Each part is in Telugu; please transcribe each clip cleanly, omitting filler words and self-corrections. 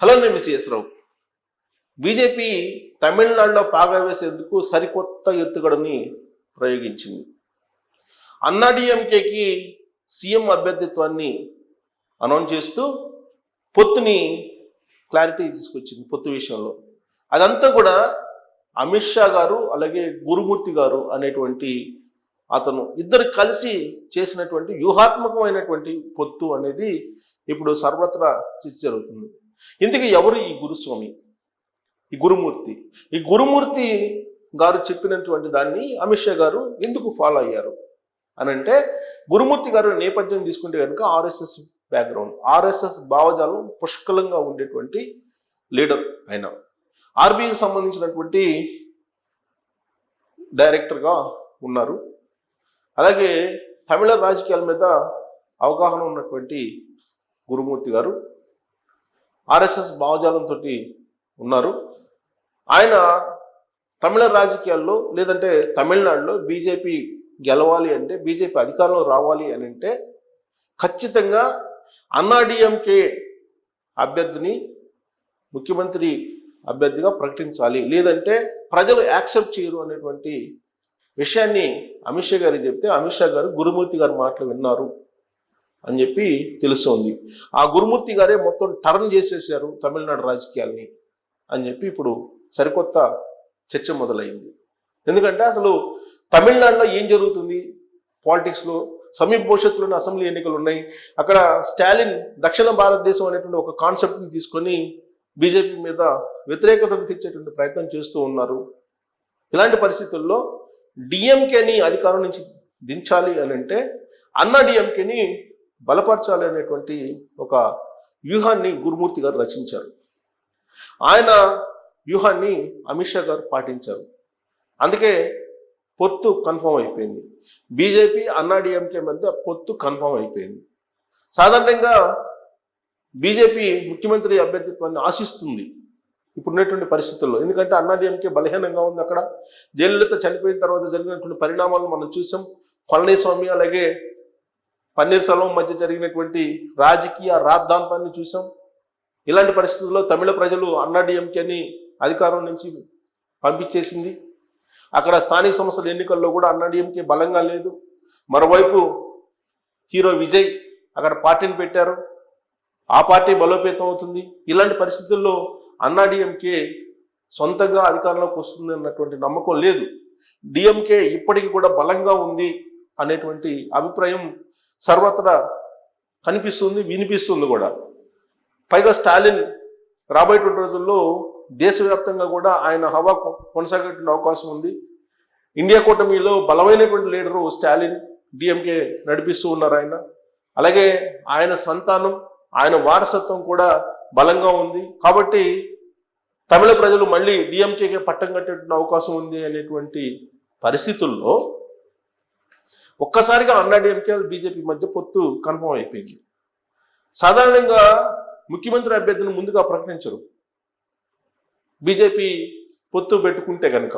హలో నేను సిఎస్ రావు. బీజేపీ తమిళనాడులో పాగా వేసేందుకు సరికొత్త ఎత్తుగడని ప్రయోగించింది. అన్నాడీఎంకేకి సీఎం అభ్యర్థిత్వాన్ని అనౌన్స్ చేస్తూ పొత్తుని క్లారిటీ తీసుకొచ్చింది. పొత్తు విషయంలో అదంతా కూడా అమిత్ షా గారు అలాగే గురుమూర్తి గారు అనేటువంటి అతను ఇద్దరు కలిసి చేసినటువంటి వ్యూహాత్మకమైనటువంటి పొత్తు అనేది ఇప్పుడు సర్వత్రా చర్చ జరుగుతుంది. ఇంతకీ ఎవరు ఈ గురుస్వామి, ఈ గురుమూర్తి? ఈ గురుమూర్తి గారు చెప్పినటువంటి దాన్ని అమిత్ షా గారు ఎందుకు ఫాలో అయ్యారు అని అంటే, గురుమూర్తి గారు నేపథ్యం తీసుకుంటే కనుక ఆర్ఎస్ఎస్ బ్యాక్గ్రౌండ్, ఆర్ఎస్ఎస్ భావజాలం పుష్కలంగా ఉండేటువంటి లీడర్. ఆయన ఆర్బీఐకి సంబంధించినటువంటి డైరెక్టర్గా ఉన్నారు. అలాగే తమిళ రాజకీయాల మీద అవగాహన ఉన్నటువంటి గురుమూర్తి గారు ఆర్ఎస్ఎస్ భావజాలంతో ఉన్నారు. ఆయన తమిళ రాజకీయాల్లో లేదంటే తమిళనాడులో బీజేపీ గెలవాలి అంటే, బీజేపీ అధికారంలో రావాలి అని అంటే ఖచ్చితంగా అన్నాడీఎంకే అభ్యర్థిని ముఖ్యమంత్రి అభ్యర్థిగా ప్రకటించాలి, లేదంటే ప్రజలు యాక్సెప్ట్ చేయరు అనేటువంటి విషయాన్ని అమిత్ షా గారికి చెప్తే అమిత్ షా గారు గురుమూర్తి గారి మాటలు విన్నారు అని చెప్పి తెలుస్తోంది. ఆ గురుమూర్తి గారే మొత్తం టర్న్ చేసేసారు తమిళనాడు రాజకీయాల్ని అని చెప్పి ఇప్పుడు సరికొత్త చర్చ మొదలైంది. ఎందుకంటే అసలు తమిళనాడులో ఏం జరుగుతుంది పాలిటిక్స్లో? సమీప భవిష్యత్తులోని అసెంబ్లీ ఎన్నికలు ఉన్నాయి. అక్కడ స్టాలిన్ దక్షిణ భారతదేశం అనేటువంటి ఒక కాన్సెప్ట్ని తీసుకొని బీజేపీ మీద వ్యతిరేకతను తెచ్చేటువంటి ప్రయత్నం చేస్తూ ఉన్నారు. ఇలాంటి పరిస్థితుల్లో డిఎంకేని అధికారం నుంచి దించాలి అని అంటే అన్నాడీఎంకేని బలపరచాలి అనేటువంటి ఒక వ్యూహాన్ని గురుమూర్తి గారు రచించారు. ఆయన వ్యూహాన్ని అమిత్ షా గారు పాటించారు. అందుకే పొత్తు కన్ఫర్మ్ అయిపోయింది. బీజేపీ అన్నాడీఎంకే మధ్య పొత్తు కన్ఫర్మ్ అయిపోయింది. సాధారణంగా బీజేపీ ముఖ్యమంత్రి అభ్యర్థిత్వాన్ని ఆశిస్తుంది ఇప్పుడున్నటువంటి పరిస్థితుల్లో. ఎందుకంటే అన్నాడీఎంకే బలహీనంగా ఉంది. అక్కడ జయలలిత చనిపోయిన తర్వాత జరిగినటువంటి పరిణామాలను మనం చూసాం. పళనిస్వామి అలాగే పన్నీర్ సెల్వం మధ్య జరిగినటువంటి రాజకీయ రాద్ధాంతాన్ని చూసాం. ఇలాంటి పరిస్థితుల్లో తమిళ ప్రజలు అన్నాడీఎంకేని అధికారం నుంచి పంపించేసింది. అక్కడ స్థానిక సంస్థల ఎన్నికల్లో కూడా అన్నాడీఎంకే బలంగా లేదు. మరోవైపు హీరో విజయ్ అక్కడ పార్టీని పెట్టారు, ఆ పార్టీ బలోపేతం అవుతుంది. ఇలాంటి పరిస్థితుల్లో అన్నాడీఎంకే సొంతంగా అధికారంలోకి వస్తుంది అన్నటువంటి నమ్మకం లేదు. డిఎంకే ఇప్పటికీ కూడా బలంగా ఉంది అనేటువంటి అభిప్రాయం సర్వత్రా కనిపిస్తుంది, వినిపిస్తుంది కూడా. పైగా స్టాలిన్ రాబోయేటువంటి రోజుల్లో దేశవ్యాప్తంగా కూడా ఆయన హవా కొనసాగేటువంటి అవకాశం ఉంది. ఇండియా కూటమిలో బలమైనటువంటి లీడరు స్టాలిన్, డిఎంకే నడిపిస్తూ ఉన్నారు ఆయన. అలాగే ఆయన సంతానం, ఆయన వారసత్వం కూడా బలంగా ఉంది. కాబట్టి తమిళ ప్రజలు మళ్ళీ డిఎంకేకే పట్టం కట్టేటువంటి అవకాశం ఉంది అనేటువంటి పరిస్థితుల్లో ఒక్కసారిగా అన్నాడీఎంకే బీజేపీ మధ్య పొత్తు కన్ఫర్మ్ అయిపోయింది. సాధారణంగా ముఖ్యమంత్రి అభ్యర్థిని ముందుగా ప్రకటించరు బీజేపీ పొత్తు పెట్టుకుంటే కనుక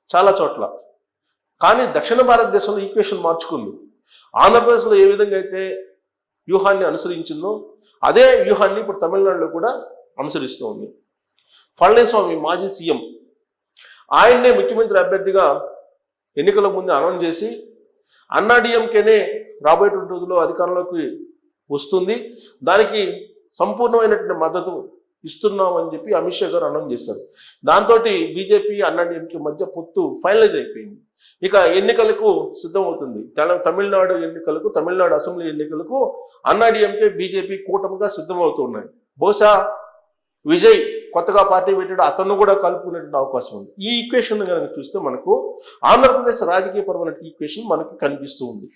చాలా చోట్ల. కానీ దక్షిణ భారతదేశంలో ఈక్వేషన్ మార్చుకుంది. ఆంధ్రప్రదేశ్లో ఏ విధంగా అయితే వ్యూహాన్ని అనుసరించిందో అదే వ్యూహాన్ని ఇప్పుడు తమిళనాడులో కూడా అనుసరిస్తూ ఉంది. పళనిస్వామి మాజీ సీఎం, ఆయన్నే ముఖ్యమంత్రి అభ్యర్థిగా ఎన్నికల ముందు అనౌన్స్ చేసి అన్నాడీఎంకేనే రాబోయేటువంటి రోజుల్లో అధికారంలోకి వస్తుంది, దానికి సంపూర్ణమైనటువంటి మద్దతు ఇస్తున్నామని చెప్పి అమిత్ షా గారు అనౌన్స్ చేశారు. దాంతో బీజేపీ అన్నాడీఎంకే మధ్య పొత్తు ఫైనలైజ్ అయిపోయింది. ఇక ఎన్నికలకు సిద్ధమవుతుంది. తమిళనాడు ఎన్నికలకు, తమిళనాడు అసెంబ్లీ ఎన్నికలకు అన్నాడీఎంకే బీజేపీ కూటమిగా సిద్ధమవుతున్నాయి. బహుశా విజయ్ కొత్తగా పార్టీ పెట్టాడు, అతను కూడా కలుపుకునేటువంటి అవకాశం ఉంది. ఈ ఈక్వేషన్ కనుక చూస్తే మనకు ఆంధ్రప్రదేశ్ రాజకీయపరమైన ఈక్వేషన్ మనకు కనిపిస్తూ ఉంది.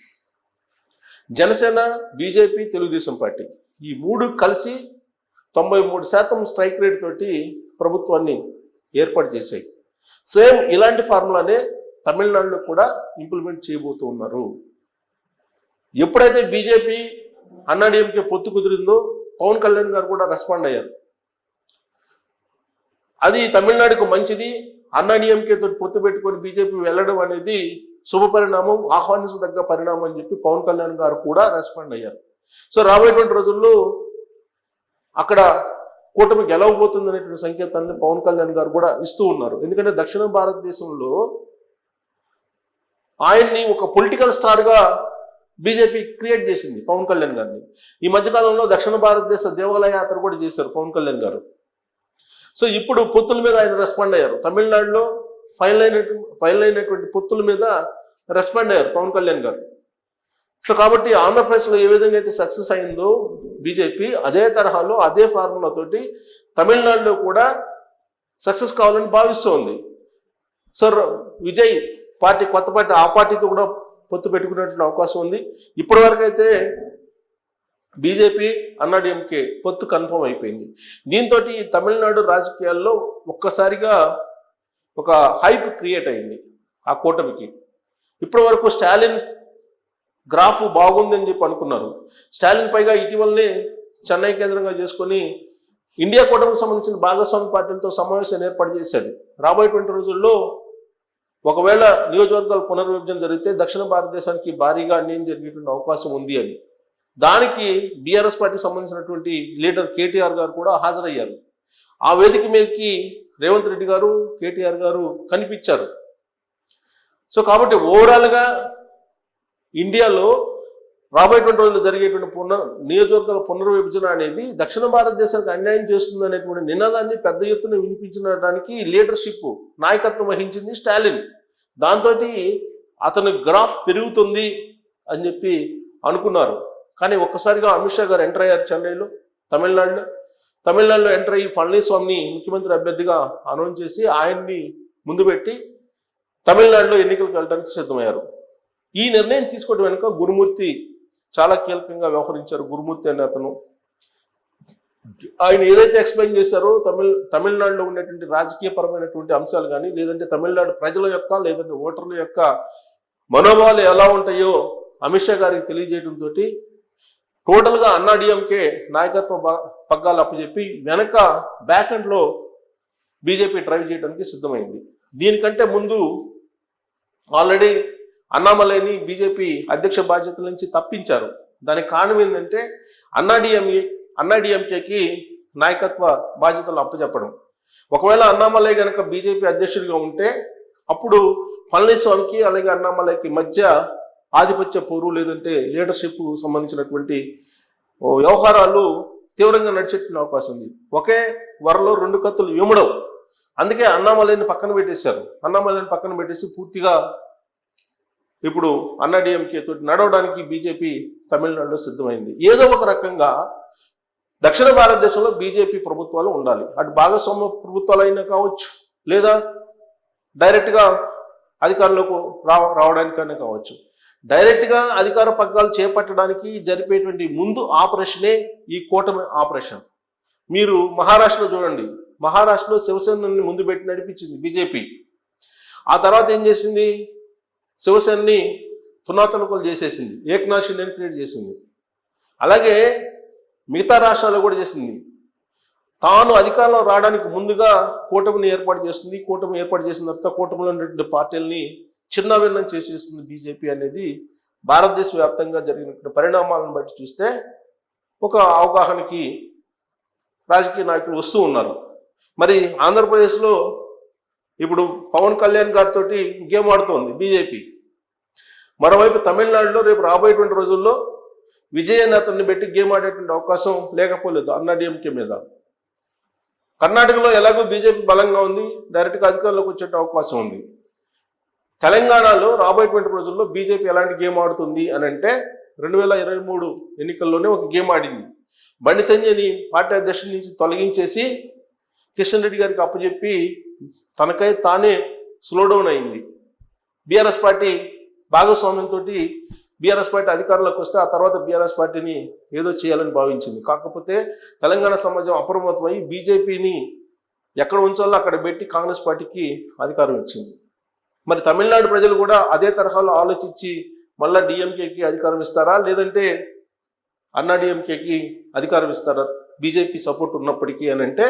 జనసేన, బీజేపీ, తెలుగుదేశం పార్టీ ఈ మూడు కలిసి 93% స్ట్రైక్ రేట్ తోటి ప్రభుత్వాన్ని ఏర్పాటు చేశాయి. సేమ్ ఇలాంటి ఫార్ములానే తమిళనాడులో కూడా ఇంప్లిమెంట్ చేయబోతూ ఉన్నారు. ఎప్పుడైతే బీజేపీ అన్నాడీఎంకే పొత్తు కుదిరిందో పవన్ కళ్యాణ్ గారు కూడా రెస్పాండ్ అయ్యారు. అది తమిళనాడుకు మంచిది, అన్నాడీఎంకే తోటి పొత్తు పెట్టుకొని బీజేపీ వెళ్ళడం అనేది శుభ పరిణామం, ఆహ్వానించదగ్గ పరిణామం అని చెప్పి పవన్ కళ్యాణ్ గారు కూడా రెస్పాండ్ అయ్యారు. సో రాబోయేటువంటి రోజుల్లో అక్కడ కూటమి గెలవబోతుంది అనేటువంటి సంకేతాన్ని పవన్ కళ్యాణ్ గారు కూడా ఇస్తూ ఉన్నారు. ఎందుకంటే దక్షిణ భారతదేశంలో ఆయన్ని ఒక పొలిటికల్ స్టార్గా బీజేపీ క్రియేట్ చేసింది పవన్ కళ్యాణ్ గారిని. ఈ మధ్యకాలంలో దక్షిణ భారతదేశ దేవాలయ యాత్ర కూడా చేశారు పవన్ కళ్యాణ్ గారు. సో ఇప్పుడు పొత్తుల మీద ఆయన రెస్పాండ్ అయ్యారు. తమిళనాడులో ఫైనల్ అయినటువంటి పొత్తుల మీద రెస్పాండ్ అయ్యారు పవన్ కళ్యాణ్ గారు. సో కాబట్టి ఆంధ్రప్రదేశ్లో ఏ విధంగా అయితే సక్సెస్ అయిందో బీజేపీ, అదే తరహాలో అదే ఫార్ములా తోటి తమిళనాడులో కూడా సక్సెస్ కావాలని భావిస్తోంది. సో విజయ్ పార్టీ, కొత్త పార్టీ, ఆ పార్టీతో కూడా పొత్తు పెట్టుకునేటువంటి అవకాశం ఉంది. ఇప్పటి వరకు అయితే బీజేపీ అన్నాడీఎంకే పొత్తు కన్ఫర్మ్ అయిపోయింది. దీంతో తమిళనాడు రాజకీయాల్లో ఒక్కసారిగా ఒక హైప్ క్రియేట్ అయింది ఆ కూటమికి. ఇప్పటి వరకు స్టాలిన్ గ్రాఫ్ బాగుందని చెప్పి అనుకున్నారు. స్టాలిన్ పైగా ఇటీవలనే చెన్నై కేంద్రంగా చేసుకొని ఇండియా కూటమికి సంబంధించిన భాగస్వామి పార్టీలతో సమావేశాన్ని ఏర్పాటు చేశాడు. రాబోయేటువంటి రోజుల్లో ఒకవేళ నియోజకవర్గాల పునర్విభజన జరిగితే దక్షిణ భారతదేశానికి భారీగా అన్యాయం జరిగేటువంటి అవకాశం ఉంది అని. దానికి బీఆర్ఎస్ పార్టీకి సంబంధించినటువంటి లీడర్ కేటీఆర్ గారు కూడా హాజరయ్యారు. ఆ వేదిక మీదకి రేవంత్ రెడ్డి గారు, కేటీఆర్ గారు కనిపించారు. సో కాబట్టి ఓవరాల్గా ఇండియాలో రాబోయేటువంటి రోజుల్లో జరిగేటువంటి నియోజకవర్గాల పునర్విభజన అనేది దక్షిణ భారతదేశానికి అన్యాయం చేస్తుంది అనేటువంటి నినాదాన్ని పెద్ద ఎత్తున వినిపించడానికి లీడర్షిప్, నాయకత్వం వహించింది స్టాలిన్. దాంతో అతని గ్రాఫ్ పెరుగుతుంది అని చెప్పి అనుకున్నారు. కానీ ఒక్కసారిగా అమిత్ షా గారు ఎంటర్ అయ్యారు చెన్నైలో, తమిళనాడులో ఎంటర్ అయ్యి పళనిస్వామిని ముఖ్యమంత్రి అభ్యర్థిగా అనౌన్స్ చేసి ఆయన్ని ముందు పెట్టి తమిళనాడులో ఎన్నికలకు వెళ్ళడానికి సిద్ధమయ్యారు. ఈ నిర్ణయం తీసుకోవడం వెనుక గురుమూర్తి చాలా కీలకంగా వ్యవహరించారు. గురుమూర్తి అనే అతను ఆయన ఏదైతే ఎక్స్ప్లెయిన్ చేశారో తమిళనాడులో ఉన్నటువంటి రాజకీయపరమైనటువంటి అంశాలు కానీ, లేదంటే తమిళనాడు ప్రజల యొక్క, లేదంటే ఓటర్ల యొక్క మనోభావాలు ఎలా ఉంటాయో అమిత్ షా గారికి తెలియజేయడంతో టోటల్గా అన్నాడీఎంకే నాయకత్వ పగ్గాలు అప్పచెప్పి వెనక బ్యాక్ ఎండ్లో బీజేపీ డ్రైవ్ చేయడానికి సిద్ధమైంది. దీనికంటే ముందు ఆల్రెడీ అన్నామలైని బీజేపీ అధ్యక్ష బాధ్యతల నుంచి తప్పించారు. దానికి కారణం ఏంటంటే అన్నాడీఎంకేకి నాయకత్వ బాధ్యతలు అప్పచెప్పడం. ఒకవేళ అన్నామలై కనుక బీజేపీ అధ్యక్షుడిగా ఉంటే అప్పుడు పళనిస్వామికి అలాగే అన్నామలైకి మధ్య ఆధిపత్య పోరు, లేదంటే లీడర్షిప్ సంబంధించినటువంటి వ్యవహారాలు తీవ్రంగా నడిచేటువంటి అవకాశం ఉంది. ఒకే వరలో రెండు కత్తులు ఇమ్మడవు. అందుకే అన్నామలైని పక్కన పెట్టేశారు. అన్నామలైని పక్కన పెట్టేసి పూర్తిగా ఇప్పుడు అన్నాడీఎంకే తోటి నడవడానికి బీజేపీ తమిళనాడులో సిద్ధమైంది. ఏదో ఒక రకంగా దక్షిణ భారతదేశంలో బీజేపీ ప్రభుత్వాలు ఉండాలి. అటు భాగస్వామ్య ప్రభుత్వాలు అయినా కావచ్చు, లేదా డైరెక్ట్గా అధికారంలోకి రావడానికైనా కావచ్చు. డైరెక్ట్గా అధికార పగ్గాలు చేపట్టడానికి జరిపేటువంటి ముందు ఆపరేషనే ఈ కూటమి ఆపరేషన్. మీరు మహారాష్ట్రలో చూడండి. మహారాష్ట్రలో శివసేనని ముందు పెట్టి నడిపించింది బీజేపీ. ఆ తర్వాత ఏం చేసింది? శివసేనని తునాతునకలు చేసేసింది, ఏక్నాథ్ షిండేని క్రియేట్ చేసింది. అలాగే మిగతా రాష్ట్రాల్లో కూడా చేసింది. తాను అధికారంలో రావడానికి ముందుగా కూటమిని ఏర్పాటు చేస్తుంది. కూటమి ఏర్పాటు చేసిన తర్వాత కూటమిలో ఉన్నటువంటి పార్టీలని చిన్నభిన్నం చేసేస్తుంది బీజేపీ అనేది భారతదేశ వ్యాప్తంగా జరిగినటువంటి పరిణామాలను బట్టి చూస్తే ఒక అవగాహనకి రాజకీయ నాయకులు వస్తూ ఉన్నారు. మరి ఆంధ్రప్రదేశ్లో ఇప్పుడు పవన్ కళ్యాణ్ గారితో గేమ్ ఆడుతోంది బీజేపీ. మరోవైపు తమిళనాడులో రేపు రాబోయేటువంటి రోజుల్లో విజయ్ అనే అతన్ని పెట్టి గేమ్ ఆడేటువంటి అవకాశం లేకపోలేదు అన్నాడీఎంకే మీద. కర్ణాటకలో ఎలాగో బీజేపీ బలంగా ఉంది, డైరెక్ట్గా అధికారంలోకి వచ్చే అవకాశం ఉంది. తెలంగాణలో రాబోయేటువంటి రోజుల్లో బీజేపీ ఎలాంటి గేమ్ ఆడుతుంది అని అంటే 2023 ఎన్నికల్లోనే ఒక గేమ్ ఆడింది. బండి సంజయ్ని పార్టీ అధ్యక్షుడి నుంచి తొలగించేసి కిషన్ రెడ్డి గారికి అప్పచెప్పి తనకై తానే స్లోడౌన్ అయింది. బీఆర్ఎస్ పార్టీ భాగస్వామ్యంతో బీఆర్ఎస్ పార్టీ అధికారంలోకి వస్తే ఆ తర్వాత బీఆర్ఎస్ పార్టీని ఏదో చేయాలని భావించింది. కాకపోతే తెలంగాణ సమాజం అప్రమత్తమై బీజేపీని ఎక్కడ ఉంచాలో అక్కడ పెట్టి కాంగ్రెస్ పార్టీకి అధికారం ఇచ్చింది. మరి తమిళనాడు ప్రజలు కూడా అదే తరహాలో ఆలోచించి మళ్ళా డిఎంకేకి అధికారం ఇస్తారా, లేదంటే అన్నాడీఎంకేకి అధికారం ఇస్తారా బీజేపీ సపోర్ట్ ఉన్నప్పటికీ అని అంటే,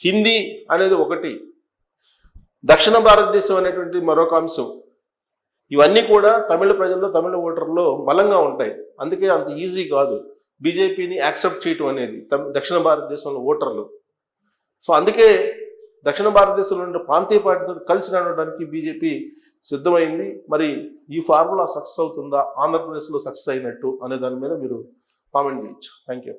హిందీ అనేది ఒకటి, దక్షిణ భారతదేశం అనేటువంటి మరొక అంశం. ఇవన్నీ కూడా తమిళ ప్రజల్లో, తమిళ ఓటర్లో బలంగా ఉంటాయి. అందుకే అంత ఈజీ కాదు బీజేపీని యాక్సెప్ట్ చేయటం అనేది దక్షిణ భారతదేశంలో ఓటర్లు. సో అందుకే దక్షిణ భారతదేశంలో ఉండే ప్రాంతీయ పార్టీతో కలిసి నడవడానికి బీజేపీ సిద్ధమైంది. మరి ఈ ఫార్ములా సక్సెస్ అవుతుందా, ఆంధ్రప్రదేశ్లో సక్సెస్ అయినట్టు అనే దాని మీద మీరు కామెంట్ చేయొచ్చు. Thank you.